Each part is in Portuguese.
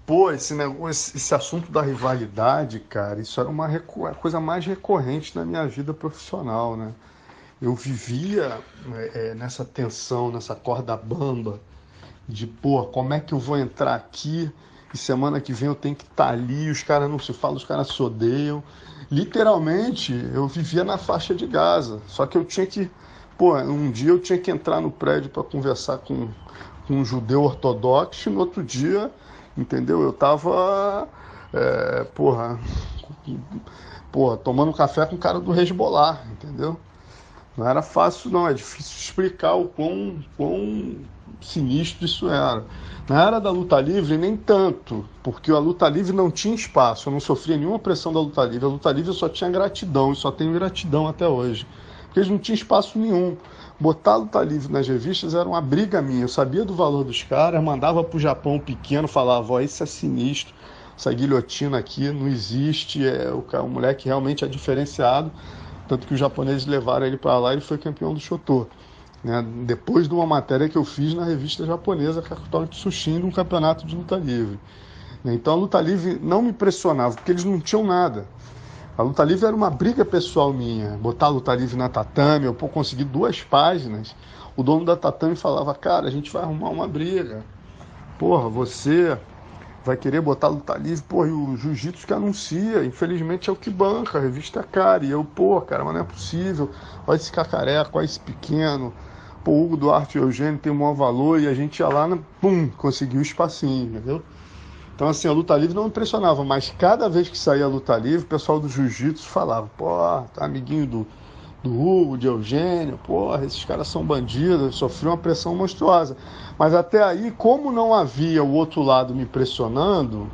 Pô, esse negócio, esse assunto da rivalidade, cara, isso era a coisa mais recorrente na minha vida profissional, né? Eu vivia nessa tensão, nessa corda bamba, de, pô, como é que eu vou entrar aqui e semana que vem eu tenho que estar ali, os caras não se falam, os caras se odeiam. Literalmente, eu vivia na faixa de Gaza, só que eu tinha que, pô, um dia eu tinha que entrar no prédio para conversar com um judeu ortodoxo, e no outro dia, entendeu? Eu tava, porra, tomando café com o cara do Hezbollah, entendeu? Não era fácil, não. É difícil explicar o quão sinistro isso era. Na era da luta livre, nem tanto, porque a luta livre não tinha espaço. Eu não sofria nenhuma pressão da luta livre. A luta livre só tinha gratidão, e só tenho gratidão até hoje. Porque eles não tinham espaço nenhum. Botar a luta livre nas revistas era uma briga minha. Eu sabia do valor dos caras, mandava pro Japão pequeno, falava, ó, isso é sinistro, essa guilhotina aqui não existe, o moleque realmente é diferenciado. Tanto que os japoneses levaram ele para lá e ele foi campeão do Shoto. Né? Depois de uma matéria que eu fiz na revista japonesa Kakutora Tsushin, de um campeonato de luta livre. Né? Então a luta livre não me impressionava, porque eles não tinham nada. A luta livre era uma briga pessoal minha. Botar a luta livre na tatame, eu consegui 2 páginas. O dono da tatame falava, cara, a gente vai arrumar uma briga. Porra, você vai querer botar luta livre, porra, e o jiu-jitsu que anuncia, infelizmente é o que banca, a revista é cara, e eu, pô, cara, mas não é possível, olha esse cacareco, olha esse pequeno, pô, o Hugo Duarte e o Eugênio tem o maior valor, e a gente ia lá, pum, conseguiu o espacinho, entendeu? Então, assim, a luta livre não me impressionava, mas cada vez que saía a luta livre, o pessoal do jiu-jitsu falava, pô, tá amiguinho do Hugo, de Eugênio, porra, esses caras são bandidos, sofreu uma pressão monstruosa. Mas até aí, como não havia o outro lado me pressionando,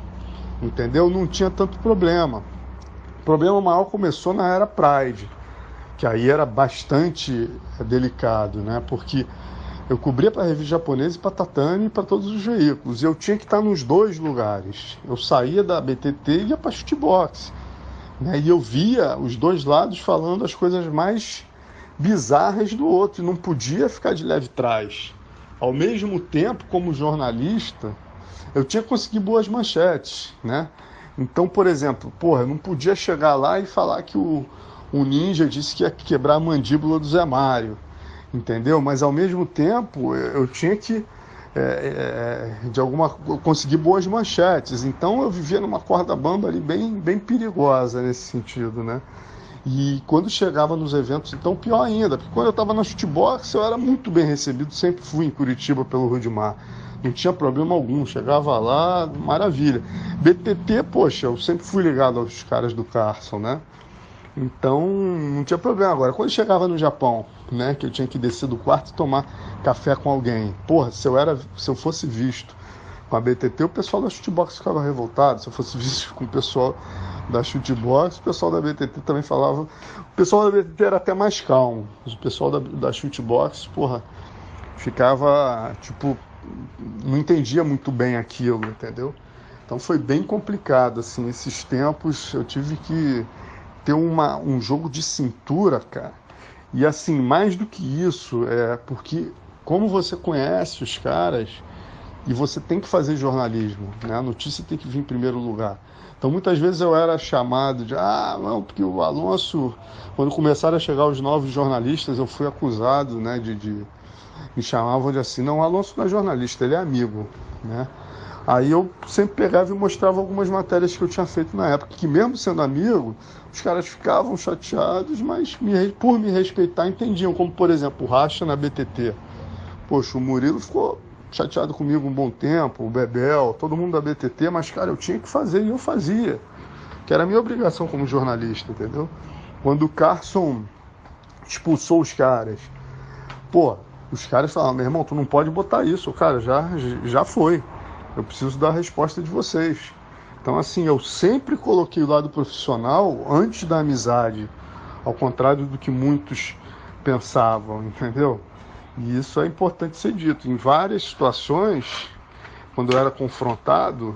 entendeu? Não tinha tanto problema. O problema maior começou na era Pride, que aí era bastante delicado, né? Porque eu cobria para a revista japonesa e para a Tatame e para todos os veículos. E eu tinha que estar nos dois lugares. Eu saía da BTT e ia para shootbox. Né? E eu via os dois lados falando as coisas mais bizarras do outro, e não podia ficar de leve trás. Ao mesmo tempo, como jornalista, eu tinha que conseguir boas manchetes, né? Então, por exemplo, porra, eu não podia chegar lá e falar que o ninja disse que ia quebrar a mandíbula do Zé Mário, entendeu? Mas ao mesmo tempo, eu tinha que conseguir boas manchetes. Então eu vivia numa corda bamba ali bem perigosa nesse sentido, né? E quando chegava nos eventos, então pior ainda, porque quando eu estava na shootbox eu era muito bem recebido, sempre fui em Curitiba pelo Rudimar, não tinha problema algum, chegava lá, maravilha. BTT, poxa, eu sempre fui ligado aos caras do Carson, né? Então não tinha problema. Agora, quando chegava no Japão, né, que eu tinha que descer do quarto e tomar café com alguém, porra, se eu fosse visto com a BTT, o pessoal da shootbox ficava revoltado. Se eu fosse visto com o pessoal da shootbox, o pessoal da BTT também falava. O pessoal da BTT era até mais calmo. O pessoal da shootbox, porra, ficava, tipo, não entendia muito bem aquilo, entendeu? Então foi bem complicado, assim, esses tempos eu tive que ter um jogo de cintura, cara. E assim, mais do que isso, porque como você conhece os caras e você tem que fazer jornalismo, né? A notícia tem que vir em primeiro lugar. Então muitas vezes eu era chamado de, não, porque o Alonso, quando começaram a chegar os novos jornalistas, eu fui acusado, né, me chamavam de assim, não, o Alonso não é jornalista, ele é amigo, né? Aí eu sempre pegava e mostrava algumas matérias que eu tinha feito na época, que mesmo sendo amigo, os caras ficavam chateados, mas por me respeitar entendiam, como por exemplo o Racha na BTT. Poxa, o Murilo ficou chateado comigo um bom tempo, o Bebel, todo mundo da BTT, mas cara, eu tinha que fazer e eu fazia, que era a minha obrigação como jornalista, entendeu? Quando o Carson expulsou os caras, pô, os caras falaram, meu irmão, tu não pode botar isso, cara, já foi. Eu preciso dar a resposta de vocês. Então, assim, eu sempre coloquei o lado profissional antes da amizade, ao contrário do que muitos pensavam, entendeu? E isso é importante ser dito. Em várias situações, quando eu era confrontado,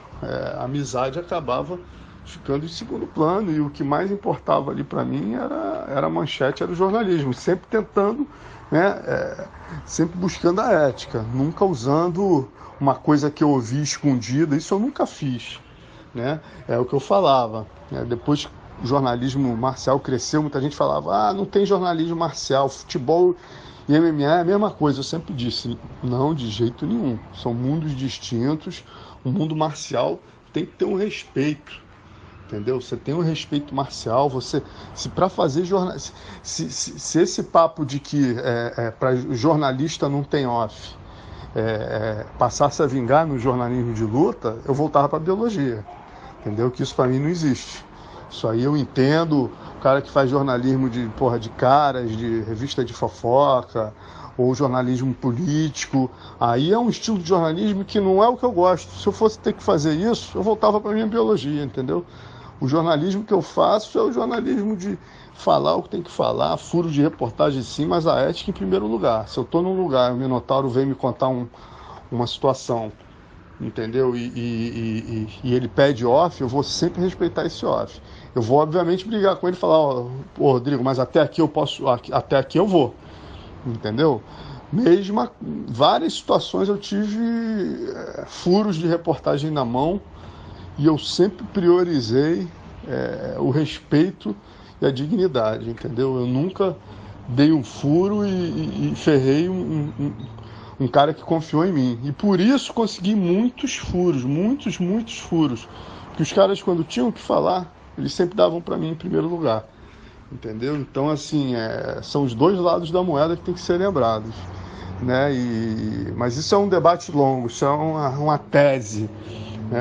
a amizade acabava ficando em segundo plano, e o que mais importava ali para mim era a manchete, era o jornalismo, sempre tentando, né, sempre buscando a ética, nunca usando uma coisa que eu ouvi escondida, isso eu nunca fiz, né? É o que eu falava, né? Depois que o jornalismo marcial cresceu, muita gente falava, não tem jornalismo marcial, futebol e MMA é a mesma coisa. Eu sempre disse, não, de jeito nenhum, são mundos distintos. O mundo marcial tem que ter um respeito, entendeu? Você tem um respeito marcial, se para fazer jornalismo, se esse papo de que para jornalista não tem off, passasse a vingar no jornalismo de luta, eu voltava para a biologia, entendeu? Que isso para mim não existe. Isso aí eu entendo, o cara que faz jornalismo de caras, de revista de fofoca, ou jornalismo político, aí é um estilo de jornalismo que não é o que eu gosto. Se eu fosse ter que fazer isso, eu voltava para a minha biologia, entendeu? O jornalismo que eu faço é o jornalismo de falar o que tem que falar, furo de reportagem sim, mas a ética em primeiro lugar. Se eu estou num lugar, o Minotauro vem me contar uma situação, entendeu? E ele pede off, eu vou sempre respeitar esse off. Eu vou, obviamente, brigar com ele e falar, Rodrigo, mas até aqui eu posso, até aqui eu vou, entendeu? Mesmo várias situações eu tive furos de reportagem na mão, e eu sempre priorizei o respeito e a dignidade, entendeu? Eu nunca dei um furo e ferrei um cara que confiou em mim. E por isso consegui muitos furos, muitos furos. Porque os caras, quando tinham que falar, eles sempre davam para mim em primeiro lugar, entendeu? Então, assim, são os dois lados da moeda que tem que ser lembrados, né? Mas isso é um debate longo, isso é uma tese.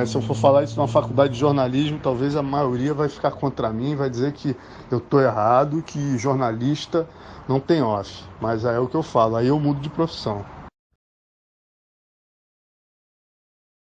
Se eu for falar isso numa faculdade de jornalismo, talvez a maioria vai ficar contra mim, vai dizer que eu estou errado, que jornalista não tem off. Mas aí é o que eu falo, aí eu mudo de profissão.